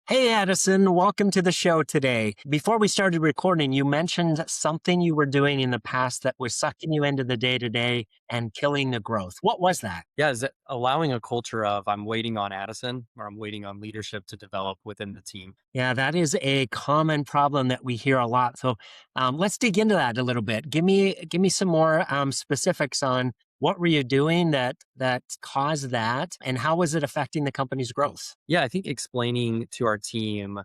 Hey, Addison, welcome to the show today. Before we started recording, you mentioned something you were doing in the past that was sucking you into the day to day and killing the growth. What was that? Yeah, is it allowing a culture of I'm waiting on Addison or I'm waiting on leadership to develop within the team? Yeah, that is a common problem that we hear a lot. So let's dig into that a little bit. Give me some more specifics on what were you doing that caused that, and how was it affecting the company's growth? Yeah, I think explaining to our team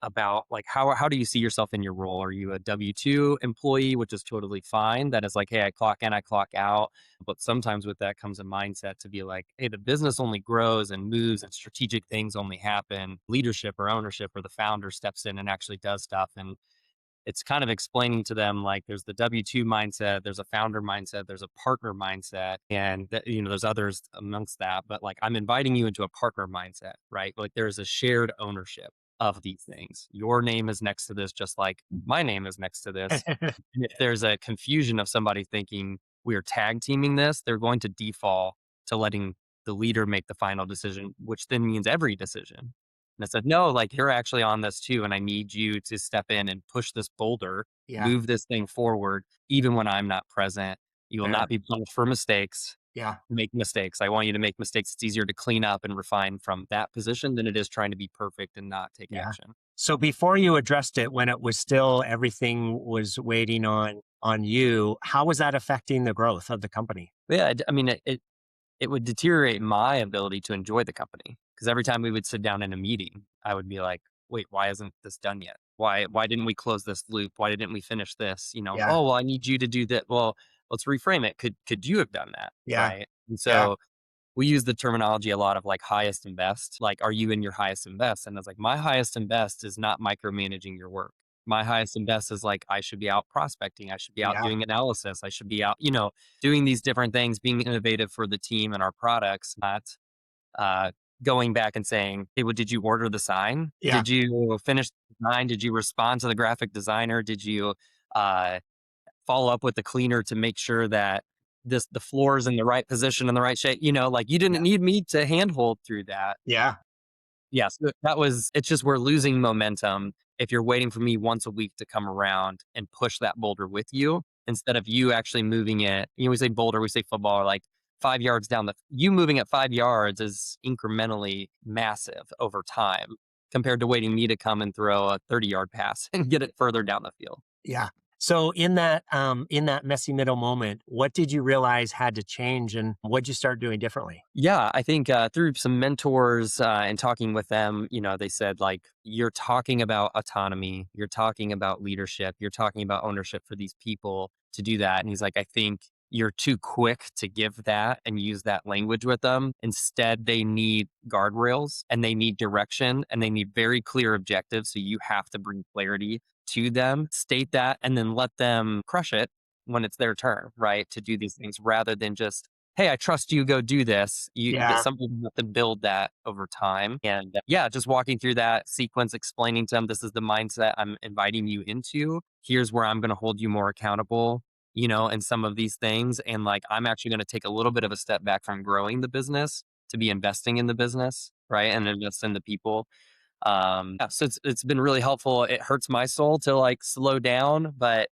about like how do you see yourself in your role? Are you a W-2 employee, which is totally fine? That is like, hey, I clock in, I clock out. But sometimes with that comes a mindset to be like, hey, the business only grows and moves and strategic things only happen. Leadership or ownership or the founder steps in and actually does stuff. And it's kind of explaining to them like there's the W-2 mindset, there's a founder mindset, there's a partner mindset, and there's others amongst that. But like I'm inviting you into a partner mindset, right? Like there's a shared ownership of these things. Your name is next to this, just like my name is next to this. And if there's a confusion of somebody thinking we are tag teaming this, they're going to default to letting the leader make the final decision, which then means every decision. And I said, no, like you're actually on this too. And I need you to step in and push this boulder, Yeah, move this thing forward, even when I'm not present. You will not fair. be punished for mistakes. Yeah, Make mistakes. I want you to make mistakes. It's easier to clean up and refine from that position than it is trying to be perfect and not take yeah. action. So before you addressed it, when it was still everything was waiting on you, how was that affecting the growth of the company? But yeah, I mean, it would deteriorate my ability to enjoy the company because every time we would sit down in a meeting, I would be like, "Wait, why isn't this done yet? Why didn't we close this loop? Why didn't we finish this?" Yeah, "Oh, well, I need you to do that." Well, let's reframe it. Could you have done that? yeah, Right? And yeah, so we use the terminology a lot of like highest and best. Like, are you in your highest and best? And it's like my highest and best is not micromanaging your work. My highest and best is like I should be out prospecting. I should be out yeah, doing analysis. I should be out, doing these different things, being innovative for the team and our products, not uh, going back and saying, "Hey, well, did you order the sign? yeah, Did you finish the design? Did you respond to the graphic designer? Did you uh, follow up with the cleaner to make sure that the floor is in the right position and the right shape?" Like you yeah, didn't need me to handhold through that. yeah, Yes, that was. It's just we're losing momentum if you're waiting for me once a week to come around and push that boulder with you instead of you actually moving it. We say boulder, we say football, or like 5 yards down you moving at 5 yards is incrementally massive over time compared to waiting me to come and throw a 30-yard pass and get it further down the field. yeah. So in that messy middle moment, what did you realize had to change, and what'd you start doing differently? Yeah, I think through some mentors and talking with them, they said, like, you're talking about autonomy, you're talking about leadership, you're talking about ownership for these people to do that. And he's like, I think you're too quick to give that and use that language with them. Instead, they need guardrails and they need direction and they need very clear objectives. So you have to bring clarity to them, state that, and then let them crush it when it's their turn, right? To do these things rather than just, hey, I trust you, go do this. Yeah, Some people have to build that over time. And yeah, just walking through that sequence, explaining to them, this is the mindset I'm inviting you into. Here's where I'm going to hold you more accountable, in some of these things. And like, I'm actually going to take a little bit of a step back from growing the business to be investing in the business, right? And invest in the people. Yeah, so it's been really helpful. It hurts my soul to like slow down, but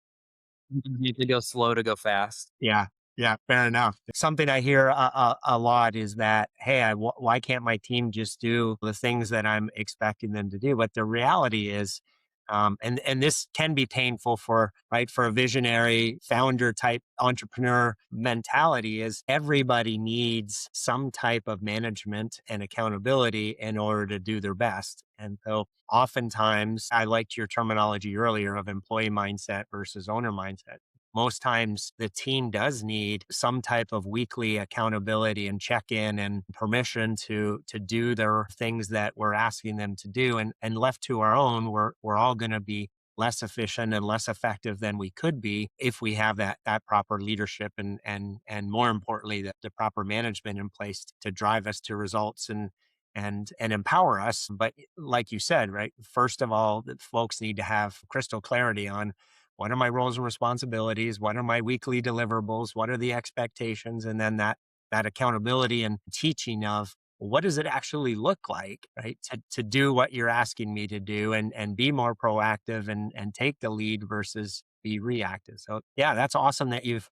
you need to go slow to go fast. yeah, yeah. Fair enough. Something I hear a lot is that, hey, why can't my team just do the things that I'm expecting them to do? But the reality is, and this can be painful for for a visionary founder type entrepreneur mentality. Is everybody needs some type of management and accountability in order to do their best. And so oftentimes, I liked your terminology earlier of employee mindset versus owner mindset. Most times the team does need some type of weekly accountability and check-in and permission to do their things that we're asking them to do. And left to our own, we're all going to be less efficient and less effective than we could be if we have that proper leadership and more importantly the proper management in place to drive us to results and empower us. But like you said, right, first of all, that folks need to have crystal clarity on what are my roles and responsibilities, what are my weekly deliverables, what are the expectations, and then that accountability and teaching of what does it actually look like, right? To do what you're asking me to do and be more proactive and take the lead versus be reactive. So yeah, that's awesome that you've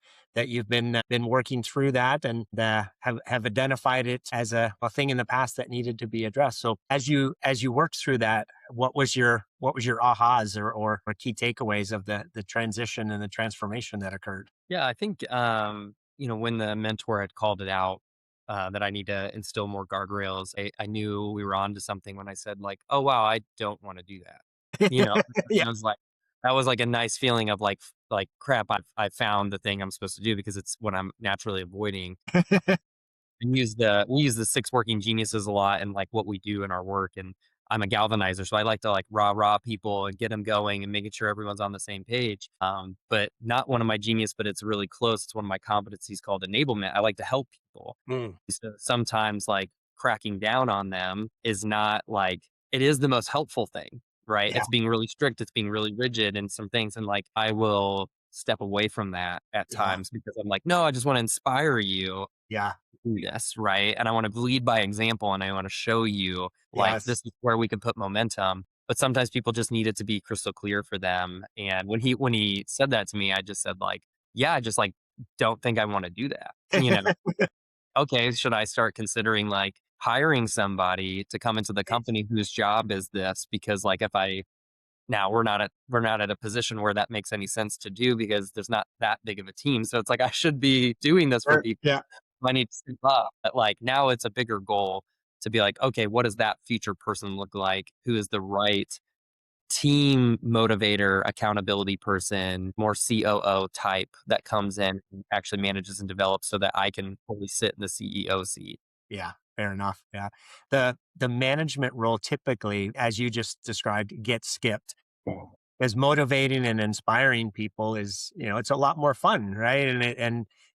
been working through that and have identified it as a thing in the past that needed to be addressed. So as you worked through that, what was your ahas or key takeaways of the transition and the transformation that occurred? Yeah, I think, when the mentor had called it out, that I need to instill more guardrails, I knew we were on to something when I said, like, "Oh, wow, I don't want to do that." You know, Yeah. I was like, that was like a nice feeling of like, crap, I found the thing I'm supposed to do because it's what I'm naturally avoiding. We use the 6 working geniuses a lot in, like, what we do in our work, and I'm a galvanizer, so I like to, like, rah-rah people and get them going and making sure everyone's on the same page, but not one of my genius, but it's really close. It's one of my competencies called enablement. I like to help people. Mm, So sometimes, like, cracking down on them is not, like, it is the most helpful thing, right? yeah, It's being really strict, it's being really rigid in some things, and, like, I will step away from that at yeah, times because I'm like, "No, I just wanna inspire you yeah, do this, right? And I want to lead by example and I want to show you like yes. this is where we can put momentum. But sometimes people just need it to be crystal clear for them. And when he said that to me, I just said like, yeah, I just like don't think I want to do that. Okay, should I start considering like hiring somebody to come into the company whose job is this? Because like if I now we're not at a position where that makes any sense to do because there's not that big of a team. So it's like I should be doing this for Sure, people. yeah, I need to step up. But like now it's a bigger goal to be like, okay, what does that future person look like? Who is the right team motivator, accountability person, more COO type that comes in and actually manages and develops so that I can fully sit in the CEO seat. yeah, fair enough, yeah. The management role typically, as you just described, gets skipped. As motivating and inspiring people is, it's a lot more fun, right?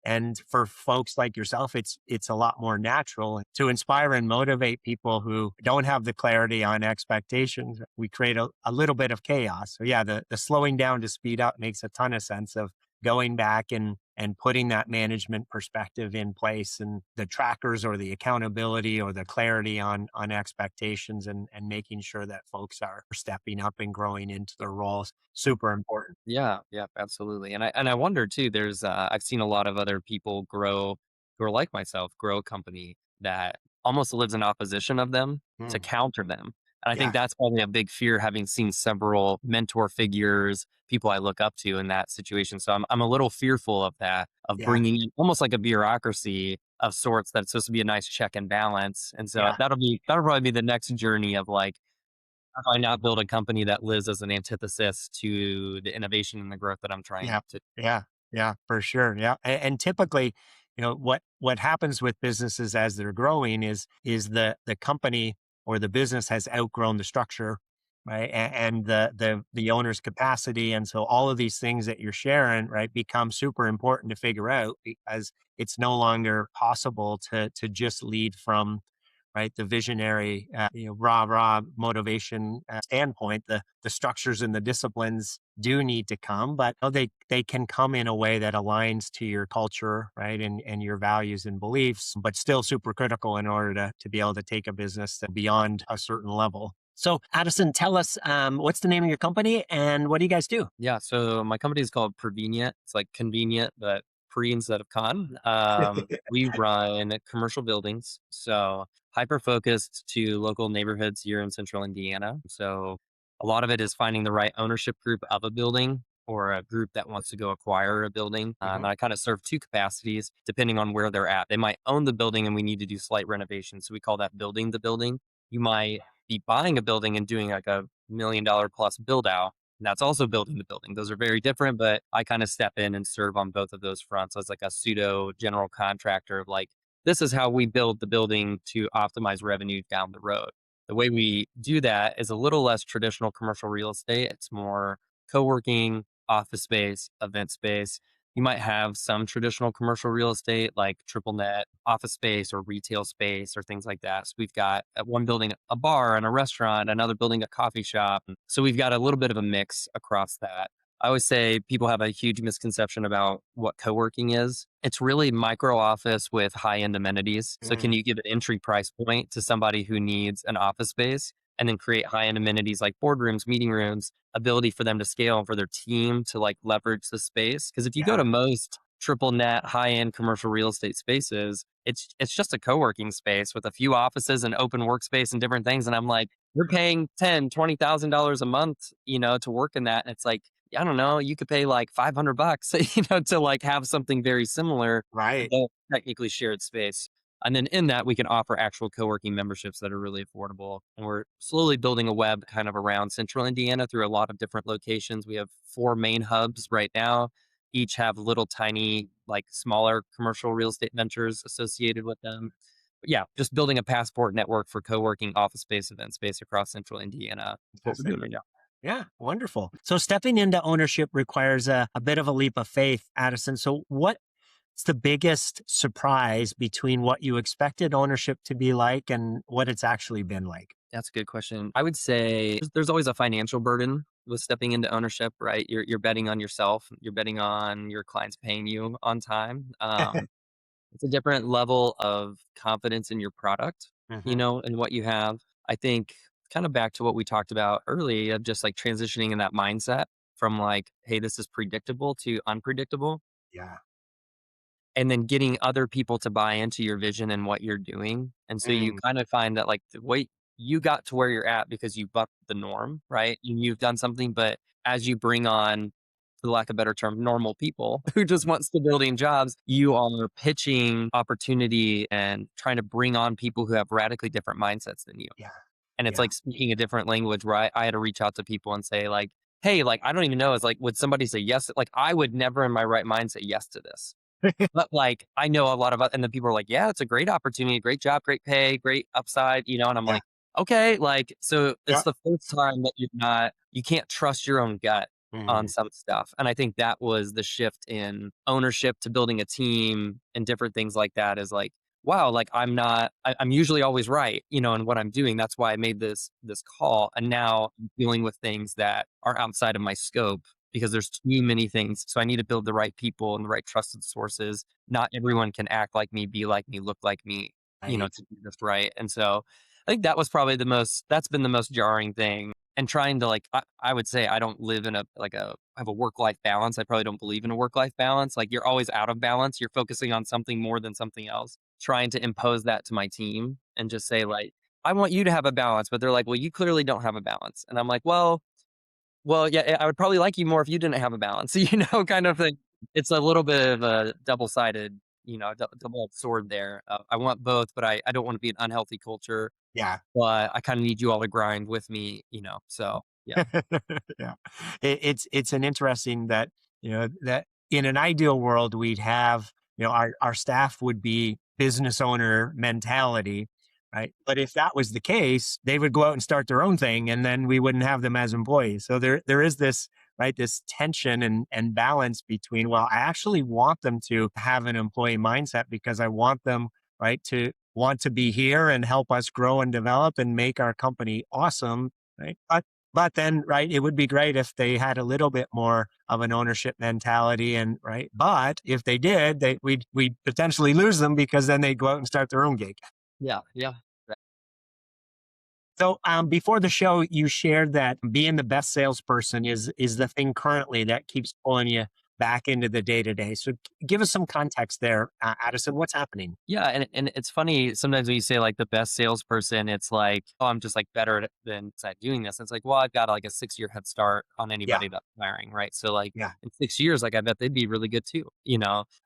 And for folks like yourself, it's a lot more natural to inspire and motivate people who don't have the clarity on expectations. We create a little bit of chaos. So yeah, the slowing down to speed up makes a ton of sense of going back and putting that management perspective in place and the trackers or the accountability or the clarity on expectations and making sure that folks are stepping up and growing into their roles. Super important. Yeah, yeah, absolutely. And I wonder too, I've seen a lot of other people grow who are like myself, grow a company that almost lives in opposition of them to Mm, counter them. And I think yeah, that's probably a big fear having seen several mentor figures, people I look up to in that situation. So I'm a little fearful of that, of yeah, bringing in almost like a bureaucracy of sorts that's supposed to be a nice check and balance. And so yeah. that'll probably be the next journey of like how do I not build a company that lives as an antithesis to the innovation and the growth that I'm trying Yeah. to. Yeah. Yeah, for sure. Yeah. And typically, what happens with businesses as they're growing is the company or the business has outgrown the structure, right? And the owner's capacity. And so all of these things that you're sharing, right, become super important to figure out because it's no longer possible to just lead from right? The visionary, rah motivation standpoint, the structures and the disciplines do need to come, but they can come in a way that aligns to your culture, right, and your values and beliefs, but still super critical in order to be able to take a business beyond a certain level. So, Addison, tell us what's the name of your company and what do you guys do? Yeah, so my company is called Prevenient. It's like convenient, but pre instead of con. We run commercial buildings, so hyper focused to local neighborhoods here in central Indiana. So a lot of it is finding the right ownership group of a building or a group that wants to go acquire a building. And Mhm. I kind of serve two capacities depending on where they're at. They might own the building and we need to do slight renovations. So we call that building the building. You might be buying a building and doing like $1 million plus build out, and that's also building the building. Those are very different, but I kind of step in and serve on both of those fronts as like a pseudo general contractor of like, this is how we build the building to optimize revenue down the road. The way we do that is a little less traditional commercial real estate. It's more co-working, office space, event space. You might have some traditional commercial real estate like triple net office space or retail space or things like that. So we've got at one building a bar and a restaurant, another building a coffee shop. And so we've got a little bit of a mix across that. I always say people have a huge misconception about what co-working is. It's really micro office with high-end amenities. So can Mm, you give an entry price point to somebody who needs an office space and then create high-end amenities like boardrooms, meeting rooms, ability for them to scale and for their team to like leverage the space? Because if you go yeah, to most triple net high-end commercial real estate spaces, it's just a co-working space with a few offices and open workspace and different things. And I'm like, you're paying $10,000, $20,000 a month, to work in that. And it's like, I don't know, you could pay like $500, to like have something very similar, right. though technically shared space. And then in that, we can offer actual co-working memberships that are really affordable. And we're slowly building a web kind of around central Indiana through a lot of different locations. We have 4 main hubs right now. Each have little tiny, like smaller commercial real estate ventures associated with them. But yeah, just building a passport network for co-working office space, event space across central Indiana is what we're Fantastic. doing right now. Yeah, wonderful. So stepping into ownership requires a bit of a leap of faith, Addison. So what's the biggest surprise between what you expected ownership to be like and what it's actually been like? That's a good question. I would say there's always a financial burden with stepping into ownership, right? You're betting on yourself. You're betting on your clients paying you on time. It's a different level of confidence in your product, Hmm. and what you have. I think kind of back to what we talked about early of just like transitioning in that mindset from like, hey, this is predictable to unpredictable, Yeah. and then getting other people to buy into your vision and what you're doing. And so you Mm, kind of find that like the way you got to where you're at because you bucked the norm, right? You've done something, but as you bring on, for lack of a better term, normal people who just want stability and jobs, you are pitching opportunity and trying to bring on people who have radically different mindsets than you. yeah. And it's Yeah. like speaking a different language where I had to reach out to people and say, like, hey, like, I don't even know. It's like, would somebody say yes? Like, I would never in my right mind say yes to this, but, like, I know a lot of and then people are like, "Yeah, it's a great opportunity, great job, great pay, great upside," and I'm Yeah. like, "Okay," like, so it's Yeah. the first time that you can't trust your own gut on Mm, some stuff, and I think that was the shift in ownership to building a team and different things like that is like, wow, like, I'm usually always right, in what I'm doing. That's why I made this call, and now I'm dealing with things that are outside of my scope because there's too many things. So I need to build the right people and the right trusted sources. Not everyone can act like me, be like me, look like me, right. to do this right. And so I think that was probably that's been the most jarring thing. And trying to like, I would say I don't live in have a work life balance. I probably don't believe in a work life balance. Like you're always out of balance. You're focusing on something more than something else. Trying to impose that to my team and just say, like, I want you to have a balance. But they're like, well, you clearly don't have a balance. And I'm like, well, yeah, I would probably like you more if you didn't have a balance, kind of thing. It's a little bit of a double-sided, double-edged sword there. I want both, but I don't want to be an unhealthy culture, Yeah. but I kind of need you all to grind with me, so yeah. Yeah. It's an interesting that, that in an ideal world, we'd have, our staff would be business owner mentality, right? But if that was the case, they would go out and start their own thing and then we wouldn't have them as employees. So there is this, right, this tension and balance between, well, I actually want them to have an employee mindset because I want them, right, to want to be here and help us grow and develop and make our company awesome, right? But then, right, it would be great if they had a little bit more of an ownership mentality and right. But if they did, we'd potentially lose them because then they go out and start their own gig. Yeah, yeah. So before the show, you shared that being the best salesperson is the thing currently that keeps pulling you back into the day to day. So give us some context there, Addison. What's happening? Yeah, and it's funny sometimes when you say like the best salesperson, it's like, oh, I'm just like better at doing this. It's like, well, I've got like a 6-year head start on Yeah, anybody that's hiring, right? So like yeah, in 6 years, like I bet they'd be really good too.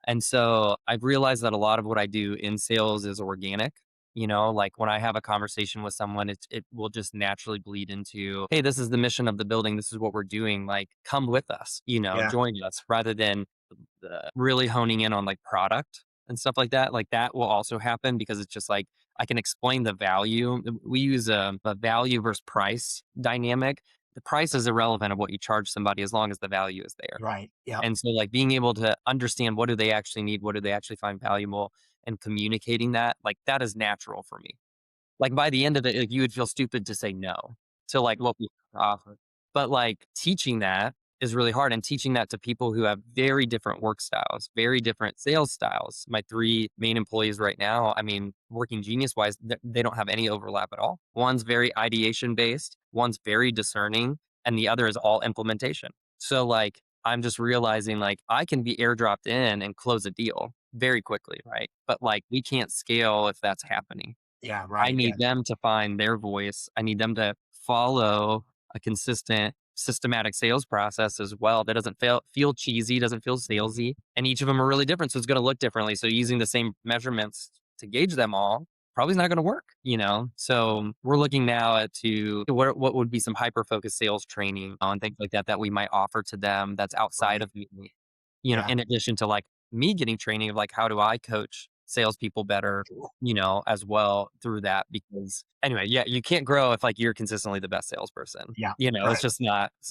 And so I've realized that a lot of what I do in sales is organic. Like when I have a conversation with someone, it will just naturally bleed into, hey, this is the mission of the building. This is what we're doing. Like, come with us, yeah, join us, rather than really honing in on like product and stuff like that. Like that will also happen because it's just like I can explain the value. We use a value versus price dynamic. The price is irrelevant of what you charge somebody as long as the value is there. right. Yeah, And so like being able to understand what do they actually need, what do they actually find valuable, and communicating that, like that is natural for me. Like, by the end of it, like, you would feel stupid to say no to, like, what we offer. But, like, teaching that is really hard. And teaching that to people who have very different work styles, very different sales styles. My three main employees right now, I mean, working genius wise, they don't have any overlap at all. One's very ideation based, one's very discerning, and the other is all implementation. So, like, I'm just realizing like I can be airdropped in and close a deal very quickly, right? But like we can't scale if that's happening. Yeah, I right. Yeah. need them to find their voice. I need them to follow a consistent, systematic sales process as well that doesn't feel cheesy, doesn't feel salesy. And each of them are really different. So it's going to look differently. So using the same measurements to gauge them all probably is not going to work, you know? So we're looking now at to what would be some hyper focused sales training on things like that that we might offer to them that's outside Right. of me, you know, Yeah. in addition to like me getting training of like how do I coach salespeople better, Cool. you know, as well through that. Because anyway, yeah, you can't grow if like you're consistently the best salesperson. Yeah. You know, Right. it's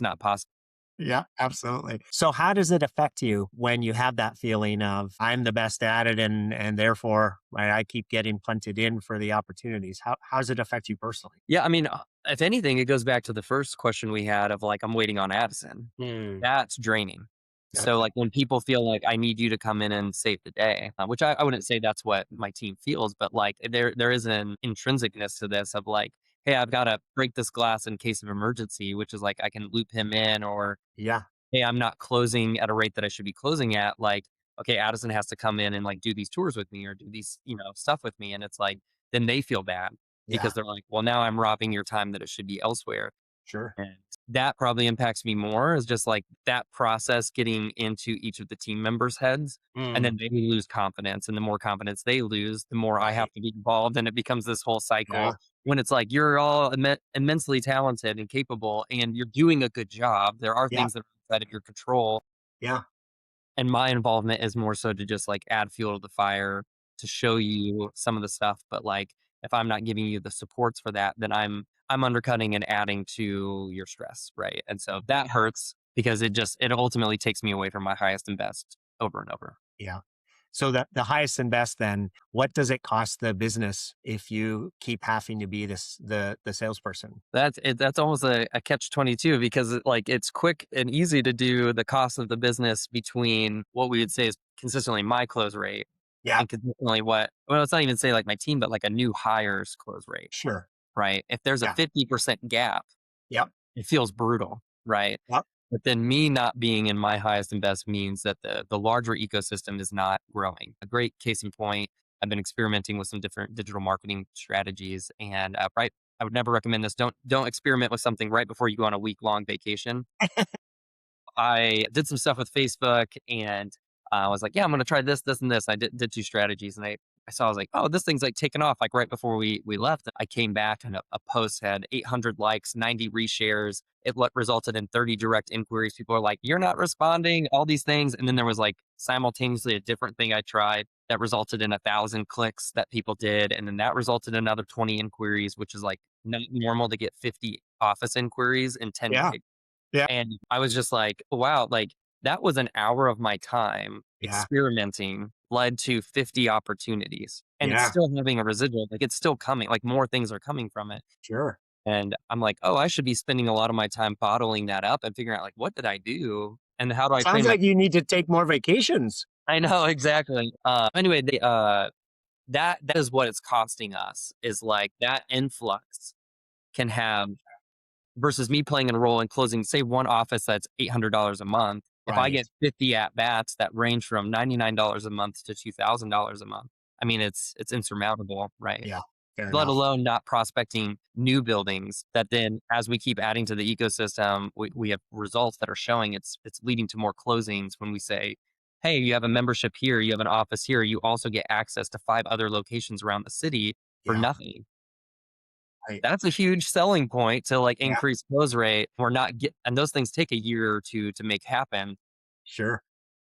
not possible. Yeah, absolutely. So how does it affect you when you have that feeling of I'm the best at it and therefore right, I keep getting punted in for the opportunities? How does it affect you personally? Yeah, I mean, if anything, it goes back to the first question we had of like, I'm waiting on Addison. Hmm. That's draining. So, Okay. like, when people feel like I need you to come in and save the day, which I wouldn't say that's what my team feels, but like, there is an intrinsicness to this of like, hey, I've got to break this glass in case of emergency, which is like I can loop him in, or Yeah. hey, I'm not closing at a rate that I should be closing at. Like, okay, Addison has to come in and like do these tours with me or do these, you know, stuff with me. And it's like, then they feel bad because Yeah. they're like, well, now I'm robbing your time that it should be elsewhere. Sure. And that probably impacts me more is just like that process getting into each of the team members' heads. And Mm. then they lose confidence. And the more confidence they lose, the more I have Right. to be involved. And it becomes this whole Yeah. cycle when it's like you're all immensely talented and capable and you're doing a good job. There are Yeah. things that are outside of your control. Yeah. And my involvement is more so to just like add fuel to the fire to show you some of the stuff. But like if I'm not giving you the supports for that, then I'm undercutting and adding to your stress, right? And so that hurts because it ultimately takes me away from my highest and best over and over. Yeah. So the highest and best then, what does it cost the business if you keep having to be the salesperson? That's almost a catch 22 because like it's quick and easy to do the cost of the business between what we would say is consistently my close rate Yeah. and consistently well, it's not even say like my team, but like a new hire's close rate, Sure. right? If there's a Yeah. 50% gap, Yep. it feels brutal, right? Yep. But then me not being in my highest and best means that the larger ecosystem is not growing. A great case in point, I've been experimenting with some different digital marketing strategies, and right, I would never recommend this. Don't experiment with something right before you go on a week long vacation. I did some stuff with Facebook and I was like, yeah, I'm going to try this, this, and this. I did two strategies and I saw, I was like, oh, this thing's like taken off like right before we left. I came back and a post had 800 likes, 90 reshares. It resulted in 30 direct inquiries. People are like, you're not responding, all these things. And then there was like simultaneously a different thing I tried that resulted in 1,000 clicks that people did. And then that resulted in another 20 inquiries, which is like not normal to get 50 office inquiries in 10 Yeah. days. Yeah. And I was just like, wow, like that was an hour of my time Yeah. experimenting led to 50 opportunities. And it's Yeah. still having a residual, like it's still coming, like more things are coming from it. Sure. And I'm like, oh, I should be spending a lot of my time bottling that up and figuring out like, what did I do? And how do I Sounds train my like you need to take more vacations. I know exactly. Anyway, that is what it's costing us is like that influx can have versus me playing in a role and closing, say, one office that's $800 a month. If I Right. get 50 at bats that range from $99 a month to $2,000 a month, I mean, it's insurmountable, right? Yeah. Fair Let enough. alone not prospecting new buildings that then, as we keep adding to the ecosystem, we have results that are showing it's leading to more closings when we say, hey, you have a membership here, you have an office here, you also get access to 5 other locations around the city for Yeah. nothing. Right. That's a huge selling point to, like, Yeah. increase close rate. We're not get and those things take a year or 2 to make happen. Sure.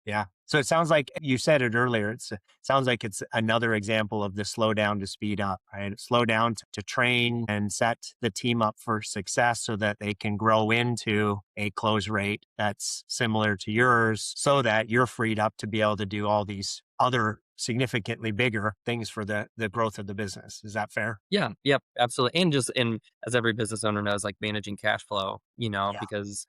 Yeah. So it sounds like you said it earlier. Sounds like it's another example of the slow down to speed up, right? Slow down to train and set the team up for success so that they can grow into a close rate that's similar to yours so that you're freed up to be able to do all these other significantly bigger things for the growth of the business. Is that fair? Yeah, yep, absolutely, and just as every business owner knows, like, managing cash flow, you know, Yeah. because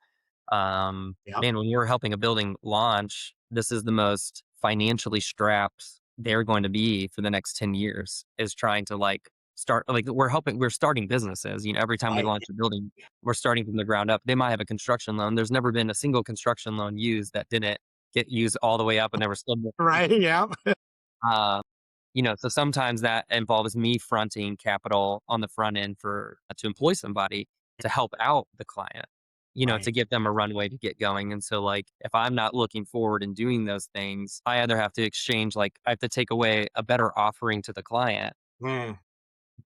Yep. Man, when you're helping a building launch, this is the most financially strapped they're going to be for the next 10 years is trying to like start like we're starting businesses. Every time we Right. launch a building, we're starting from the ground up. They might have a construction loan. There's never been a single construction loan used that didn't get used all the way up and there was still more. Right. Yep. Uh, so sometimes that involves me fronting capital on the front end for to employ somebody to help out the client, Right. to give them a runway to get going. And so like if I'm not looking forward and doing those things, I either have to exchange like I have to take away a better offering to the client, Mm,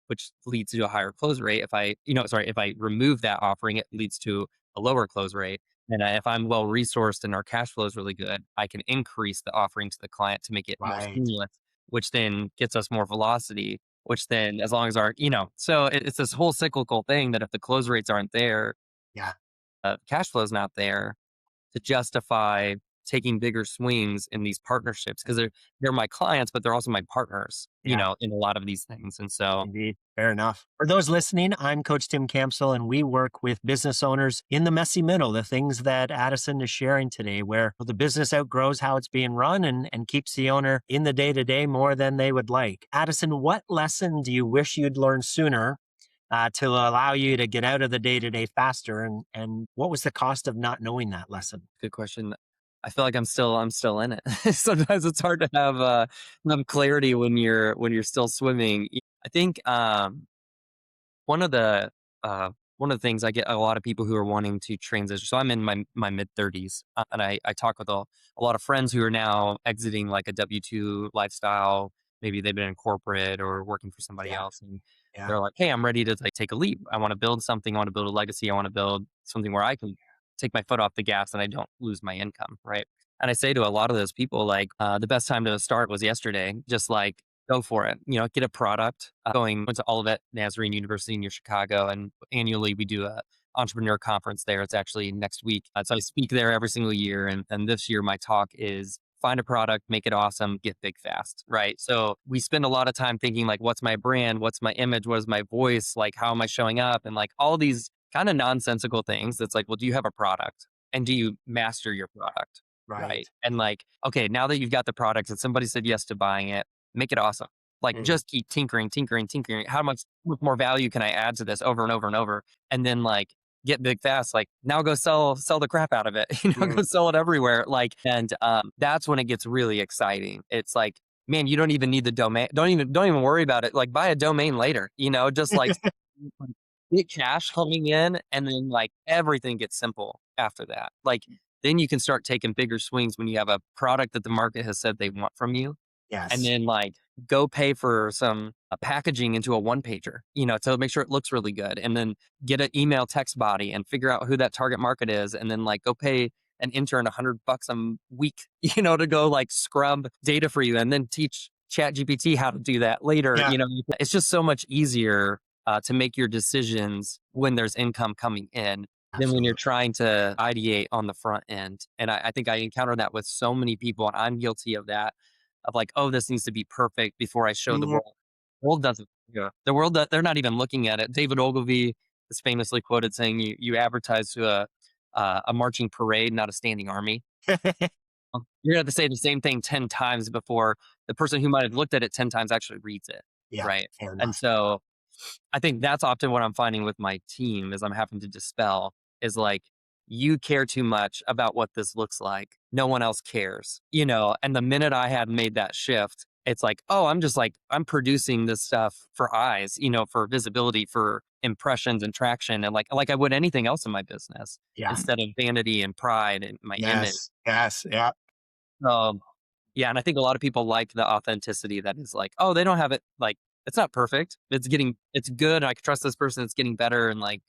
which leads to a higher close rate. If I remove that offering, it leads to a lower close rate. And if I'm well resourced and our cash flow is really good, I can increase the offering to the client to make it more right. seamless, which then gets us more velocity, which then, as long as so it's this whole cyclical thing that if the close rates aren't there, Yeah. cash flow is not there to justify taking bigger swings in these partnerships because they're my clients, but they're also my partners, Yeah. in a lot of these things. And so Indeed. Fair enough. For those listening, I'm Coach Tim Campsall, and we work with business owners in the messy middle, the things that Addison is sharing today, where the business outgrows how it's being run and keeps the owner in the day to day more than they would like. Addison, what lesson do you wish you'd learned sooner to allow you to get out of the day to day faster? And what was the cost of not knowing that lesson? good question. I feel like I'm still in it. Sometimes it's hard to have clarity when you're still swimming. I think one of the one of the things I get a lot of people who are wanting to transition. So I'm in my mid 30s, and I talk with a lot of friends who are now exiting like a W-2 lifestyle. Maybe they've been in corporate or working for somebody Yeah. else, and Yeah. they're like, "Hey, I'm ready to like take a leap. I want to build something. I want to build a legacy. I want to build something where I can take my foot off the gas and I don't lose my income." Right. And I say to a lot of those people, like, the best time to start was yesterday. Just like go for it. Get a product. Went to Olivet Nazarene University near Chicago, and annually we do a entrepreneur conference there. It's actually next week. So I speak there every single year, and this year my talk is find a product, make it awesome, get big fast. Right. So we spend a lot of time thinking like, what's my brand? What's my image? What is my voice? Like, how am I showing up? And like all these kind of nonsensical things. That's like, well, do you have a product? And do you master your product? Right. Right. And like, okay, now that you've got the product and somebody said yes to buying it, make it awesome. Like, Mm, just keep tinkering, tinkering, tinkering. How much more value can I add to this over and over and over? And then like get big fast. Like now go sell the crap out of it. mm, Go sell it everywhere. Like, and that's when it gets really exciting. It's like, man, you don't even need the domain. Don't even worry about it. Like buy a domain later. Just like get cash coming in, and then like everything gets simple after that. Like then you can start taking bigger swings when you have a product that the market has said they want from you, and yes. then like go pay for some packaging into a one pager, to make sure it looks really good, and then get an email text body and figure out who that target market is, and then like go pay an intern $100 a week, to go like scrub data for you, and then teach Chat GPT how to do that later. Yeah. It's just so much easier to make your decisions when there's income coming in than when you're Absolutely. trying to ideate on the front end. And I think I encounter that with so many people, and I'm guilty of that of like, oh, this needs to be perfect before I show the Mhm. world. The world doesn't. Yeah. The world that they're not even looking at it. David Ogilvy is famously quoted saying, "You advertise to a marching parade, not a standing army." You're gonna have to say the same thing 10 times before the person who might have looked at it 10 times actually reads it, Yeah. right? Fair And enough. so I think that's often what I'm finding with my team is I'm having to dispel is like, you care too much about what this looks like. No one else cares, And the minute I had made that shift, it's like, oh, I'm just like, I'm producing this stuff for eyes, for visibility, for impressions and traction, and like I would anything else in my business Yeah. instead of vanity and pride and my image. Yes. Yes. Yeah. Um, yeah, and I think a lot of people like the authenticity that is like, oh, they don't have it like it's not perfect. It's good. I can trust this person. It's getting better. And like,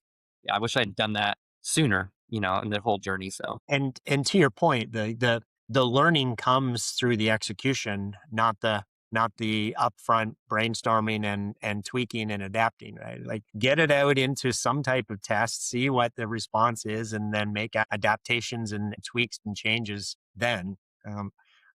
yeah, I wish I'd done that sooner, in the whole journey. So And to your point, the learning comes through the execution, not the upfront brainstorming and tweaking and adapting, right? Like get it out into some type of test, see what the response is, and then make adaptations and tweaks and changes then. Um,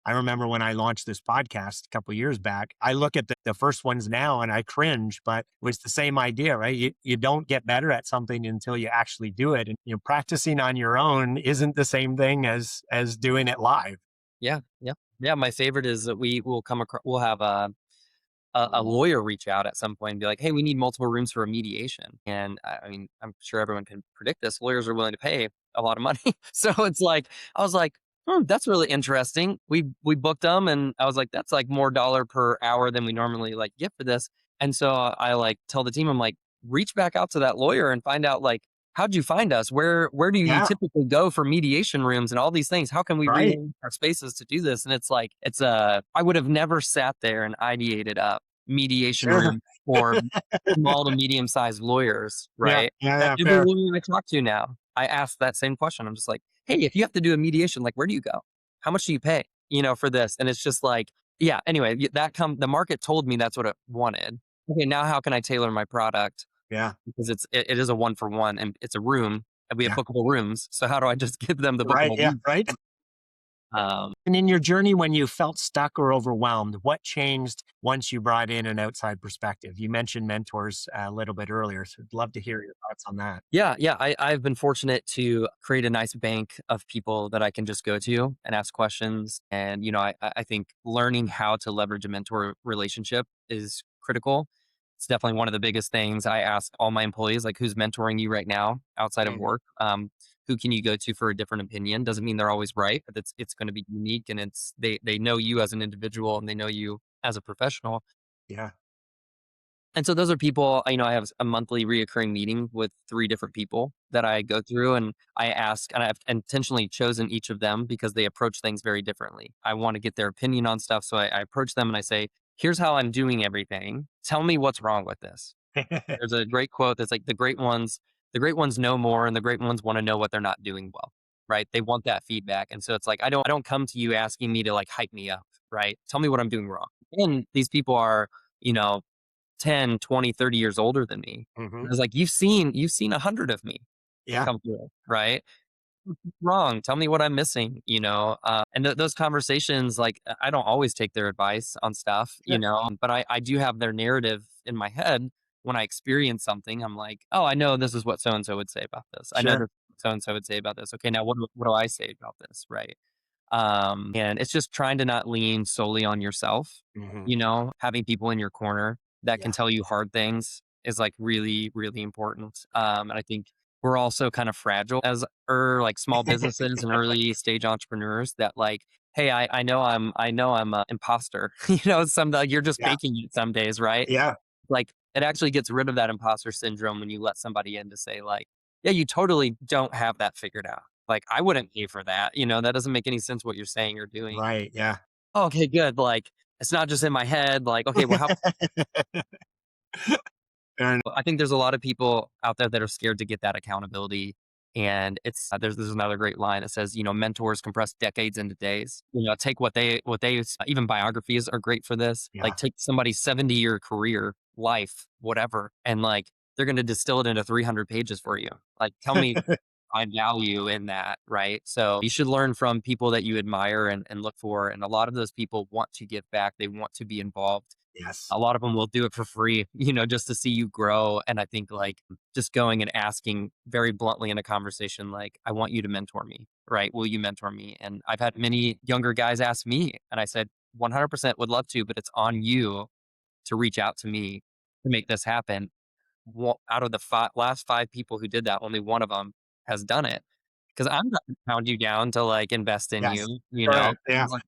I remember when I launched this podcast a couple years back, I look at the first ones now and I cringe, but it was the same idea, right? You don't get better at something until you actually do it. And practicing on your own isn't the same thing as doing it live. Yeah, yeah. Yeah, my favorite is that we will come across we'll have a lawyer reach out at some point and be like, "Hey, we need multiple rooms for a mediation." And I mean, I'm sure everyone can predict this. Lawyers are willing to pay a lot of money. So it's like, I was like, that's really interesting. We booked them and I was like, that's like more dollar per hour than we normally like get for this. And so I like tell the team, I'm like, reach back out to that lawyer and find out like, how'd you find us? Where do you Yeah, typically go for mediation rooms and all these things? How can we right. rearrange our spaces to do this? And it's like, I would have never sat there and ideated up mediation Sure. room for small to medium sized lawyers, Yeah, right? yeah, That yeah, every fair. lawyer I talk to now, I ask that same question. I'm just like, hey, if you have to do a mediation, like, where do you go? How much do you pay? For this? And it's just like, yeah. Anyway, the market told me that's what it wanted. Okay, now how can I tailor my product Yeah, because it is a one for one and it's a room and we have yeah. bookable rooms. So how do I just give them the Right, bookable yeah, room? right. Um, And in your journey, when you felt stuck or overwhelmed, what changed once you brought in an outside perspective? You mentioned mentors a little bit earlier, so I'd love to hear your thoughts on that. yeah, yeah. I've been fortunate to create a nice bank of people that I can just go to and ask questions. And, I think learning how to leverage a mentor relationship is critical. It's definitely one of the biggest things I ask all my employees, like who's mentoring you right now outside of Mhm. work? Who can you go to for a different opinion? Doesn't mean they're always right, but it's going to be unique and they know you as an individual and they know you as a professional. Yeah. And so those are people, I have a monthly reoccurring meeting with 3 different people that I go through and I ask, and I've intentionally chosen each of them because they approach things very differently. I want to get their opinion on stuff. So I approach them and I say, here's how I'm doing everything. Tell me what's wrong with this. There's a great quote that's like the great ones know more and the great ones want to know what they're not doing well. Right. They want that feedback. And so it's like, I don't come to you asking me to like hype me up. Right. Tell me what I'm doing wrong. And these people are, you know, 10, 20, 30 years older than me. Mhm. And I was like, you've seen 100 of me Yeah. come through, right? Wrong. Tell me what I'm missing, and those conversations, like, I don't always take their advice on stuff, Sure. but I do have their narrative in my head. When I experience something, I'm like, oh, I know this is what so and so would say about this. I know Sure. this so and so would say about this. Okay, now what do I say about this, right? And it's just trying to not lean solely on yourself, Mhm. having people in your corner that can Yeah. tell you hard things is like really, really important. And I think we're also kind of fragile as like small businesses and early stage entrepreneurs that like, hey, I know I'm a imposter. Some like you're just Yeah. faking it some days, right? Yeah. Like it actually gets rid of that imposter syndrome when you let somebody in to say like, yeah, you totally don't have that figured out. Like I wouldn't pay for that. That doesn't make any sense what you're saying or doing. Right, yeah. Oh, okay, good. Like it's not just in my head. Like, okay, well, how And I think there's a lot of people out there that are scared to get that accountability. And it's there's another great line that says, mentors compress decades into days. Take what they even biographies are great for this. Like yeah. take somebody's 70-year career, life, whatever, and like they're going to distill it into 300 pages for you. Like tell me find value in that, right? So you should learn from people that you admire and look for. And a lot of those people want to give back. They want to be involved. Yes. A lot of them will do it for free, just to see you grow. And I think like just going and asking very bluntly in a conversation, like, I want you to mentor me, right? Will you mentor me? And I've had many younger guys ask me, and I said, 100% would love to, but it's on you to reach out to me to make this happen. Out of the last 5 people who did that, only one of them has done it because I'm not going to pound you down to like invest in Yes. you, Correct, yeah. like,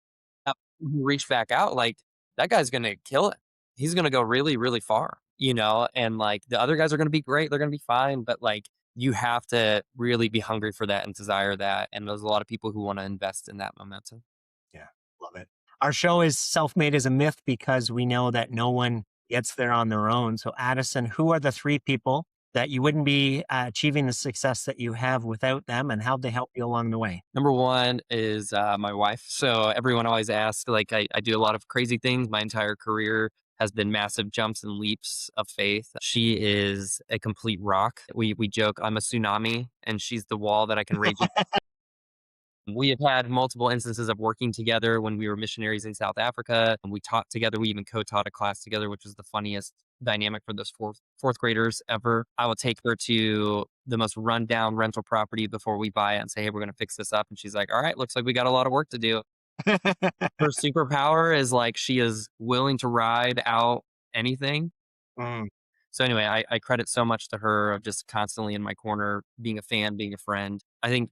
reach back out, like, that guy's gonna kill it. He's gonna go really, really far, and, like, the other guys are gonna be great, they're gonna be fine, but, like, you have to really be hungry for that and desire that, and there's a lot of people who wanna invest in that momentum. Yeah, love it. Our show is self-made as a myth because we know that no one gets there on their own. So, Addison, who are the 3 people that you wouldn't be, achieving the success that you have without them, and how'd they help you along the way? Number 1 is, my wife. So, everyone always asks, like, I do a lot of crazy things. My entire career has been massive jumps and leaps of faith. She is a complete rock. We joke, I'm a tsunami, and she's the wall that I can rage We have had multiple instances of working together when we were missionaries in South Africa, and we taught together. We even co-taught a class together, which was the funniest dynamic for those fourth graders ever. I will take her to the most rundown rental property before we buy it and say, "Hey, we're going to fix this up." And she's like, "All right, looks like we got a lot of work to do." Her superpower is like she is willing to ride out anything. Mm. So anyway, I credit so much to her of just constantly in my corner, being a fan, being a friend. I think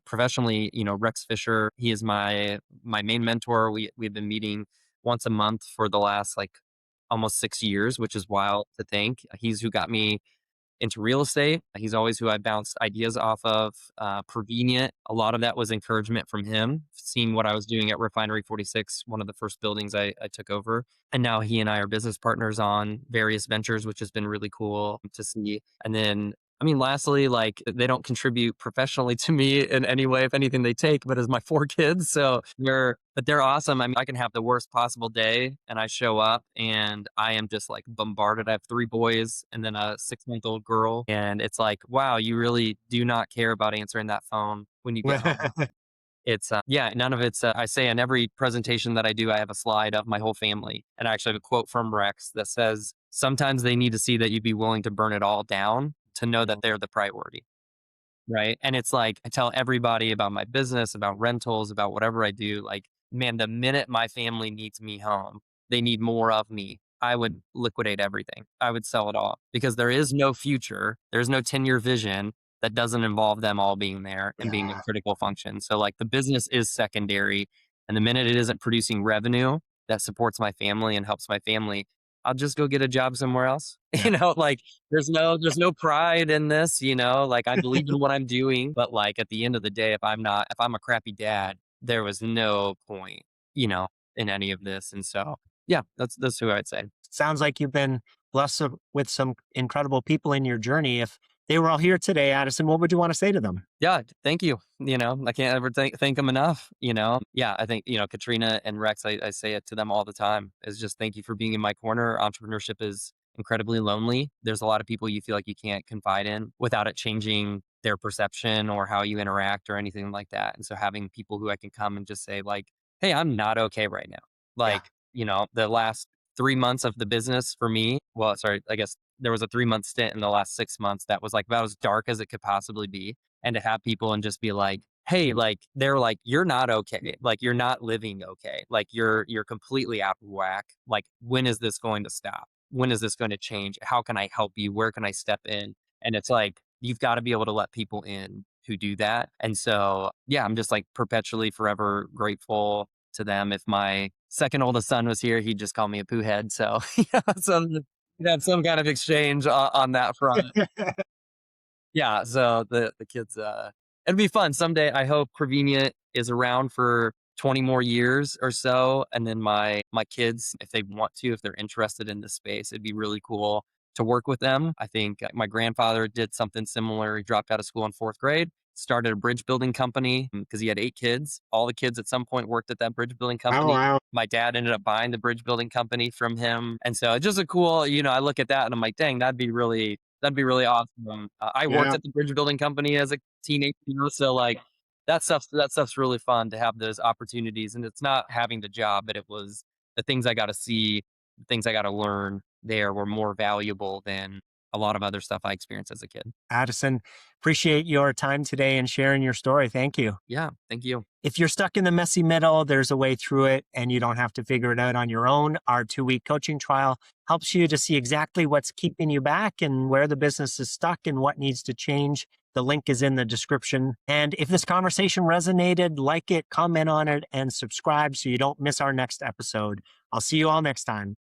professionally, Rex Fisher, he is my main mentor. We've been meeting once a month for the last like almost 6 years, which is wild to think. He's who got me into real estate. He's always who I bounced ideas off of. Prevenient, a lot of that was encouragement from him, seeing what I was doing at Refinery 46, one of the first buildings I took over. And now he and I are business partners on various ventures, which has been really cool to see. And then, I mean, lastly, like they don't contribute professionally to me in any way. If anything, they take, but as my 4 kids, so they're awesome. I mean, I can have the worst possible day, and I show up, and I am just like bombarded. I have 3 boys, and then a 6-month-old girl, and it's like, wow, you really do not care about answering that phone when you get home. It's yeah, none of it's. I say in every presentation that I do, I have a slide of my whole family, and I actually have a quote from Rex that says, "Sometimes they need to see that you'd be willing to burn it all down to know that they're the priority." Right. And it's like, I tell everybody about my business, about rentals, about whatever I do. Like, man, the minute my family needs me home, they need more of me. I would liquidate everything. I would sell it all because there is no future. There's no 10-year vision that doesn't involve them all being there and being a Yeah. critical function. So, like, the business is secondary. And the minute it isn't producing revenue that supports my family and helps my family, I'll just go get a job somewhere else. Yeah. Like there's no pride in this, like I believe in what I'm doing, but like at the end of the day, if I'm a crappy dad, there was no point, you know, in any of this. And so yeah, that's who I'd say. Sounds like you've been blessed with some incredible people in your journey. If they were all here today, Addison, what would you want to say to them? Yeah, thank you. I can't ever thank them enough. Yeah, I think, Katrina and Rex, I say it to them all the time, is just thank you for being in my corner. Entrepreneurship is incredibly lonely. There's a lot of people you feel like you can't confide in without it changing their perception or how you interact or anything like that. And so having people who I can come and just say, like, hey, I'm not okay right now. Yeah. Like, the last 3 months of the business for me, well, sorry, I guess there was a 3 month stint in the last 6 months that was like about as dark as it could possibly be, and to have people and just be like, hey, like they're like, you're not okay, like you're not living okay, like you're completely out of whack, like when is this going to stop, when is this going to change, how can I help you, where can I step in? And it's like you've got to be able to let people in who do that. And so yeah, I'm just like perpetually forever grateful to them. If my second oldest son was here, he'd just call me a poo head. So yeah, so we'd have some kind of exchange on that front. Yeah, so the kids, it'd be fun someday. I hope Prevenient is around for 20 more years or so, and then my kids, if they want to, if they're interested in this space, it'd be really cool to work with them. I think my grandfather did something similar. He dropped out of school in 4th grade, started a bridge building company because he had 8 kids. All the kids at some point worked at that bridge building Oh, company. wow. My dad ended up buying the bridge building company from him, and so it's just a cool. I look at that and I'm like, dang, that'd be really awesome. I worked Yeah. at the bridge building company as a teenager, so like that stuff's really fun to have those opportunities. And it's not having the job, but it was the things I got to see, the things I got to learn there were more valuable than a lot of other stuff I experienced as a kid. Addison, appreciate your time today and sharing your story. Thank you. Yeah, thank you. If you're stuck in the messy middle, there's a way through it and you don't have to figure it out on your own. Our 2 week coaching trial helps you to see exactly what's keeping you back and where the business is stuck and what needs to change. The link is in the description. And if this conversation resonated, like it, comment on it, and subscribe so you don't miss our next episode. I'll see you all next time.